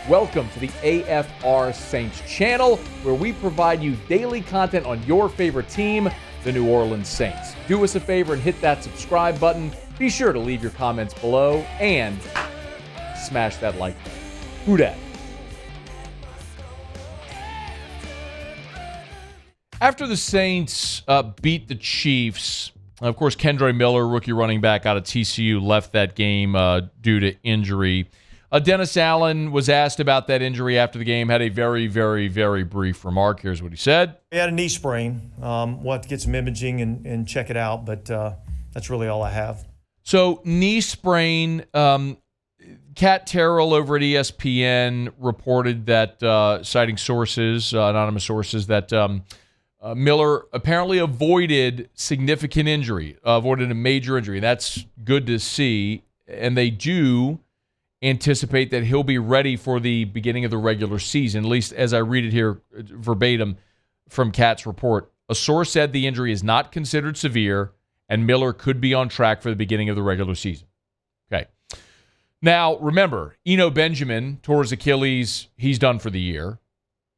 Welcome to the AFR Saints channel, where we provide you daily content on your favorite team, the New Orleans Saints. Do us a favor and hit that subscribe button. Be sure to leave your comments below and smash that like button. Who dat? After the Saints beat the Chiefs, of course, Kendre Miller, rookie running back out of TCU, left that game due to injury. Dennis Allen was asked about that injury after the game, had a very, very, very brief remark. Here's what he said. He had a knee sprain. We'll have to get some imaging and check it out, but that's really all I have. So, knee sprain. Kat Terrell over at ESPN reported that, citing sources, anonymous sources, that Miller apparently avoided significant injury, avoided a major injury. That's good to see, and they do anticipate that he'll be ready for the beginning of the regular season, at least as I read it here verbatim from Kat's report. A source said the injury is not considered severe, and Miller could be on track for the beginning of the regular season. Okay. Now, remember, Eno Benjamin tore his Achilles. He's done for the year.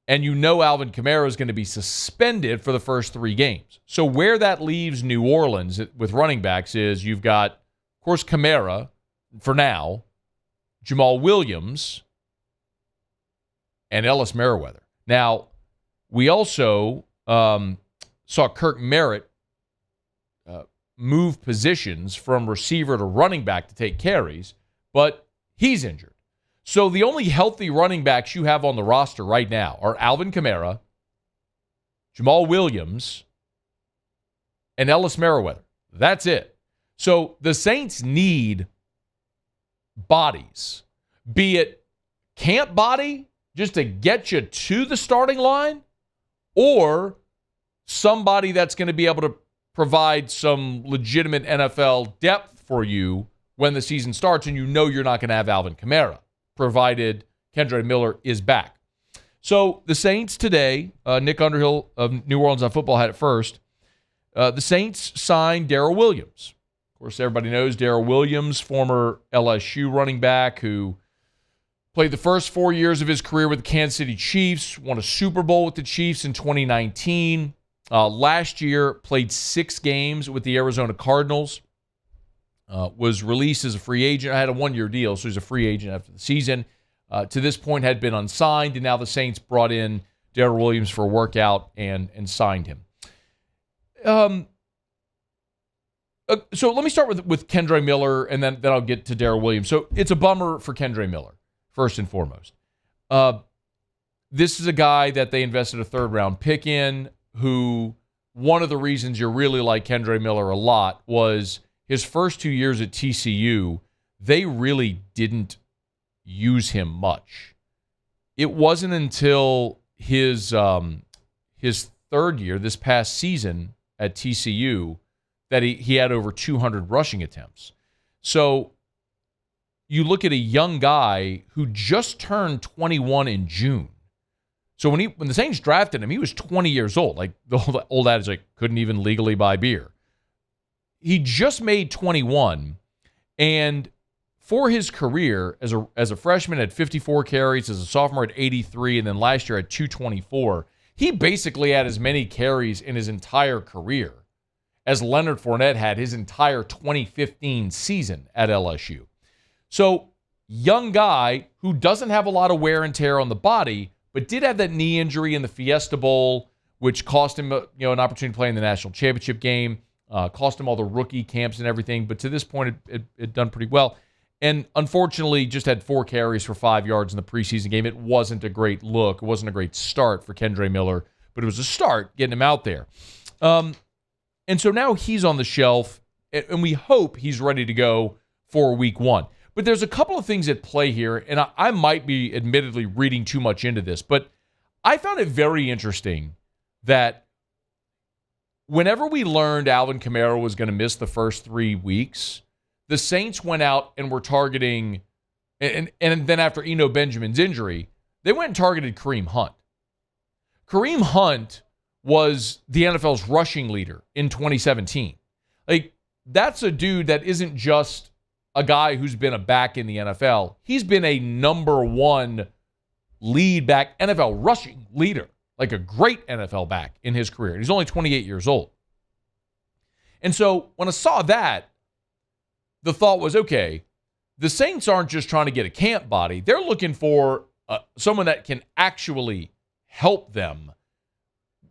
And you know Alvin Kamara is going to be suspended for the first 3 games. So where that leaves New Orleans with running backs is you've got, of course, Kamara for now, Jamal Williams, and Ellis Merriweather. Now, we also saw Kirk Merritt move positions from receiver to running back to take carries, but he's injured. So the only healthy running backs you have on the roster right now are Alvin Kamara, Jamal Williams, and Ellis Merriweather. That's it. So the Saints need bodies, be it camp body just to get you to the starting line, or somebody that's going to be able to provide some legitimate NFL depth for you when the season starts, and you know you're not going to have Alvin Kamara, provided Kendre Miller is back. So the Saints today, Nick Underhill of New Orleans on Football had it first. The Saints signed Darrel Williams. Of course, everybody knows Darrel Williams, former LSU running back who played the first 4 years of his career with the Kansas City Chiefs, won a Super Bowl with the Chiefs in 2019. Last year, played 6 games with the Arizona Cardinals. Was released as a free agent. I had a 1-year deal, so he's a free agent after the season. To this point, had been unsigned, and now the Saints brought in Darrel Williams for a workout and signed him. So let me start with Kendre Miller, and then I'll get to Darrel Williams. So it's a bummer for Kendre Miller, first and foremost. This is a guy that they invested a 3rd-round pick in, who one of the reasons you really like Kendre Miller a lot was his first 2 years at TCU, they really didn't use him much. It wasn't until his 3rd year, this past season at TCU, that he had over 200 rushing attempts. So you look at a young guy who just turned 21 in June. So when the Saints drafted him, he was 20 years old. Like the old adage, like couldn't even legally buy beer. He just made 21, and for his career as a freshman had 54 carries, as a sophomore at 83, and then last year at 224. He basically had as many carries in his entire career as Leonard Fournette had his entire 2015 season at LSU. So, young guy who doesn't have a lot of wear and tear on the body, but did have that knee injury in the Fiesta Bowl, which cost him an opportunity to play in the national championship game, cost him all the rookie camps and everything, but to this point, it done pretty well. And unfortunately, just had 4 carries for 5 yards in the preseason game. It wasn't a great look. It wasn't a great start for Kendre Miller, but it was a start getting him out there. And so now he's on the shelf, and we hope he's ready to go for week 1. But there's a couple of things at play here, and I might be admittedly reading too much into this, but I found it very interesting that whenever we learned Alvin Kamara was going to miss the first 3 weeks, the Saints went out and were targeting, and then after Eno Benjamin's injury, they went and targeted Kareem Hunt. Kareem Hunt was the NFL's rushing leader in 2017. Like, that's a dude that isn't just a guy who's been a back in the NFL. He's been a number 1 lead back, NFL rushing leader, like a great NFL back in his career. He's only 28 years old. And so when I saw that, the thought was, okay, the Saints aren't just trying to get a camp body. They're looking for someone that can actually help them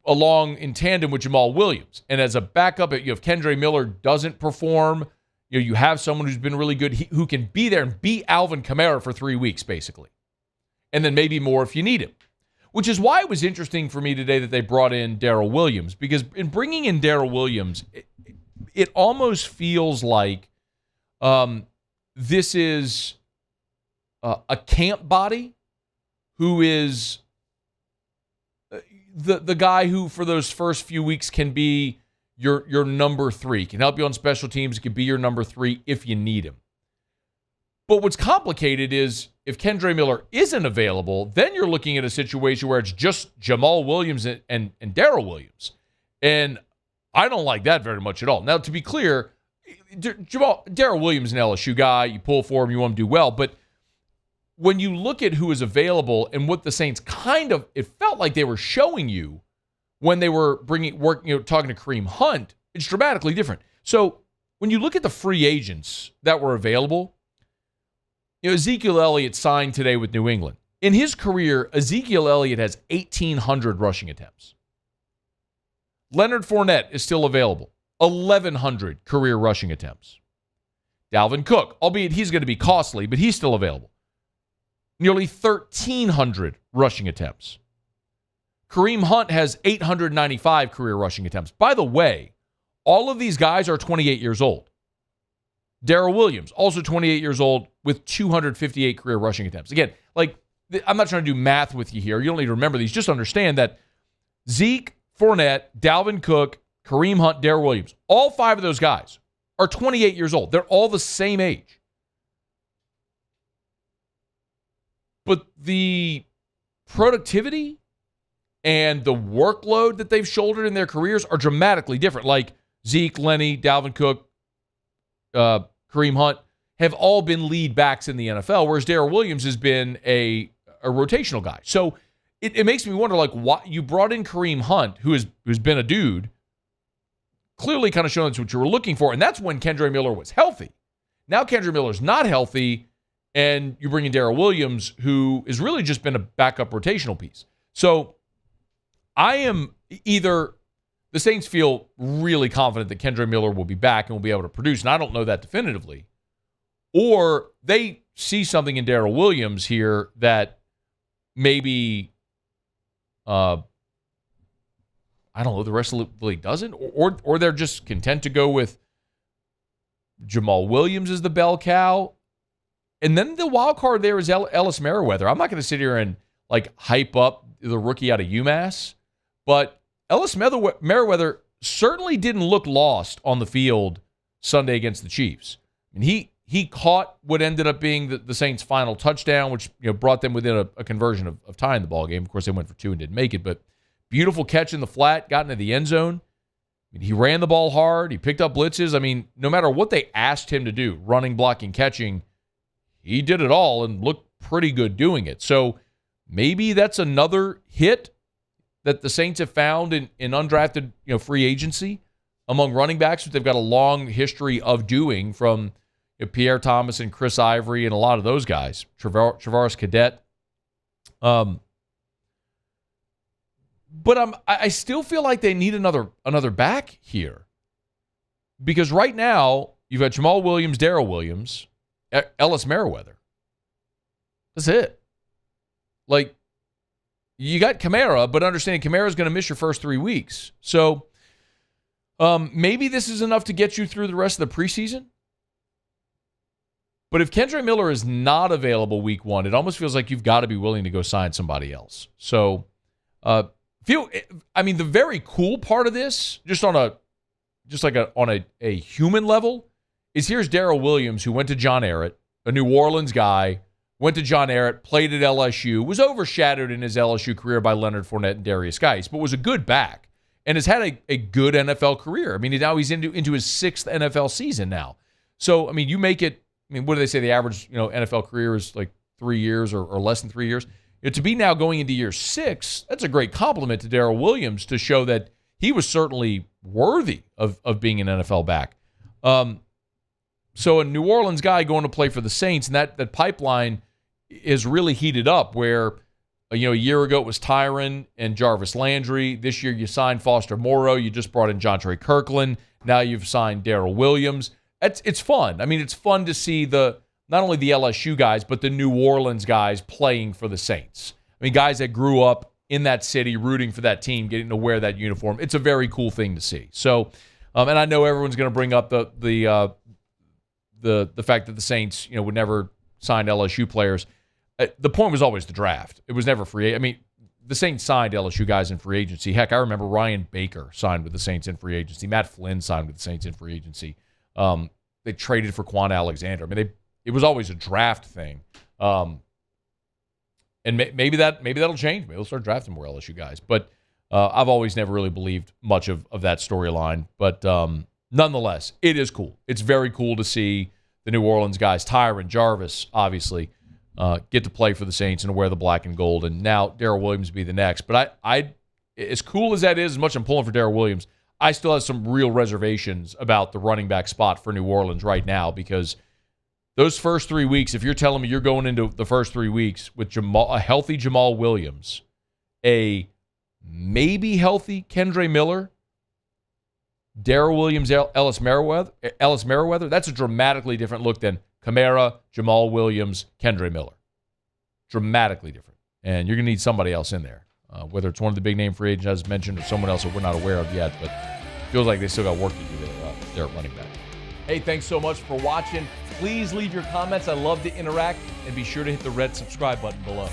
along in tandem with Jamal Williams. And as a backup, if Kendre Miller doesn't perform, you have someone who's been really good, who can be there and be Alvin Kamara for 3 weeks, basically. And then maybe more if you need him. Which is why it was interesting for me today that they brought in Darrel Williams, because in bringing in Darrel Williams, it almost feels like this is a camp body who is the guy who for those first few weeks can be your number 3, can help you on special teams, can be your number 3 if you need him. But what's complicated is if Kendre Miller isn't available, then you're looking at a situation where it's just Jamal Williams and Darrel Williams. And I don't like that very much at all. Now, to be clear, Darrel Williams is an LSU guy. You pull for him, you want him to do well. But when you look at who is available and what the Saints it felt like they were showing you when they were talking to Kareem Hunt, it's dramatically different. So when you look at the free agents that were available, Ezekiel Elliott signed today with New England. In his career, Ezekiel Elliott has 1,800 rushing attempts. Leonard Fournette is still available. 1,100 career rushing attempts. Dalvin Cook, albeit he's going to be costly, but he's still available. Nearly 1,300 rushing attempts. Kareem Hunt has 895 career rushing attempts. By the way, all of these guys are 28 years old. Darrel Williams, also 28 years old, with 258 career rushing attempts. Again, I'm not trying to do math with you here. You don't need to remember these. Just understand that Zeke, Fournette, Dalvin Cook, Kareem Hunt, Darrel Williams, all 5 of those guys are 28 years old. They're all the same age. But the productivity and the workload that they've shouldered in their careers are dramatically different. Like Zeke, Lenny, Dalvin Cook, Kareem Hunt have all been lead backs in the NFL, whereas Darrel Williams has been a rotational guy. So it makes me wonder, why you brought in Kareem Hunt, who's been a dude, clearly kind of showing that's what you were looking for, and that's when Kendre Miller was healthy. Now Kendre Miller's not healthy, and you bring in Darrel Williams, who has really just been a backup rotational piece. So I am either the Saints feel really confident that Kendre Miller will be back and will be able to produce, and I don't know that definitively, or they see something in Darrel Williams here that maybe, I don't know, the rest of the league doesn't, or they're just content to go with Jamal Williams as the bell cow. And then the wild card there is Ellis Merriweather. I'm not going to sit here and hype up the rookie out of UMass, but Ellis Merriweather certainly didn't look lost on the field Sunday against the Chiefs. And he caught what ended up being the Saints' final touchdown, which brought them within a conversion of tying the ball game. Of course, they went for 2 and didn't make it, but beautiful catch in the flat, got into the end zone. He ran the ball hard. He picked up blitzes. No matter what they asked him to do, running, blocking, catching, he did it all and looked pretty good doing it. So maybe that's another hit that the Saints have found in undrafted free agency among running backs, which they've got a long history of doing, from Pierre Thomas and Chris Ivory and a lot of those guys, Travaris Cadet. But I still feel like they need another back here, because right now you've got Jamal Williams, Darrel Williams, Ellis Merriweather. That's it. You got Kamara, but understand Kamara's going to miss your first 3 weeks. So maybe this is enough to get you through the rest of the preseason. But if Kendre Miller is not available week 1, it almost feels like you've got to be willing to go sign somebody else. So the very cool part of this, on a human level, is here's Darrel Williams, who went to John Ehret, a New Orleans guy, went to John Ehret, played at LSU, was overshadowed in his LSU career by Leonard Fournette and Darius Geis, but was a good back and has had a good NFL career. Now he's into his 6th NFL season now. So, you make it, what do they say? The average, NFL career is 3 years or less than 3 years. to be now going into year 6, that's a great compliment to Darrel Williams to show that he was certainly worthy of being an NFL back. So a New Orleans guy going to play for the Saints, and that pipeline is really heated up where, a year ago it was Tyron and Jarvis Landry. This year you signed Foster Moreau. You just brought in Jontre Kirkland. Now you've signed Darrel Williams. It's fun. I mean, it's fun to see not only the LSU guys, but the New Orleans guys playing for the Saints. I mean, guys that grew up in that city, rooting for that team, getting to wear that uniform. It's a very cool thing to see. So, and I know everyone's going to bring up the fact that the Saints, would never sign LSU players. The point was always the draft. It was never free. I mean, the Saints signed LSU guys in free agency. Heck, I remember Ryan Baker signed with the Saints in free agency. Matt Flynn signed with the Saints in free agency. They traded for Quan Alexander. I mean, it was always a draft thing. And maybe that'll change. Maybe they'll start drafting more LSU guys. But I've always never really believed much of that storyline. But nonetheless, it is cool. It's very cool to see the New Orleans guys, Tyron, Jarvis, obviously, get to play for the Saints and wear the black and gold. And now Darrel Williams be the next. But I as cool as that is, as much as I'm pulling for Darrel Williams, I still have some real reservations about the running back spot for New Orleans right now, because those first 3 weeks, if you're telling me you're going into the first 3 weeks with a healthy Jamal Williams, a maybe healthy Kendre Miller, Darrel Williams, Ellis Merriweather, that's a dramatically different look than Kamara, Jamal Williams, Kendre Miller. Dramatically different. And you're going to need somebody else in there, whether it's one of the big name free agents as mentioned or someone else that we're not aware of yet, but it feels like they still got work to do there at running back. Hey, thanks so much for watching. Please leave your comments. I love to interact, and be sure to hit the red subscribe button below.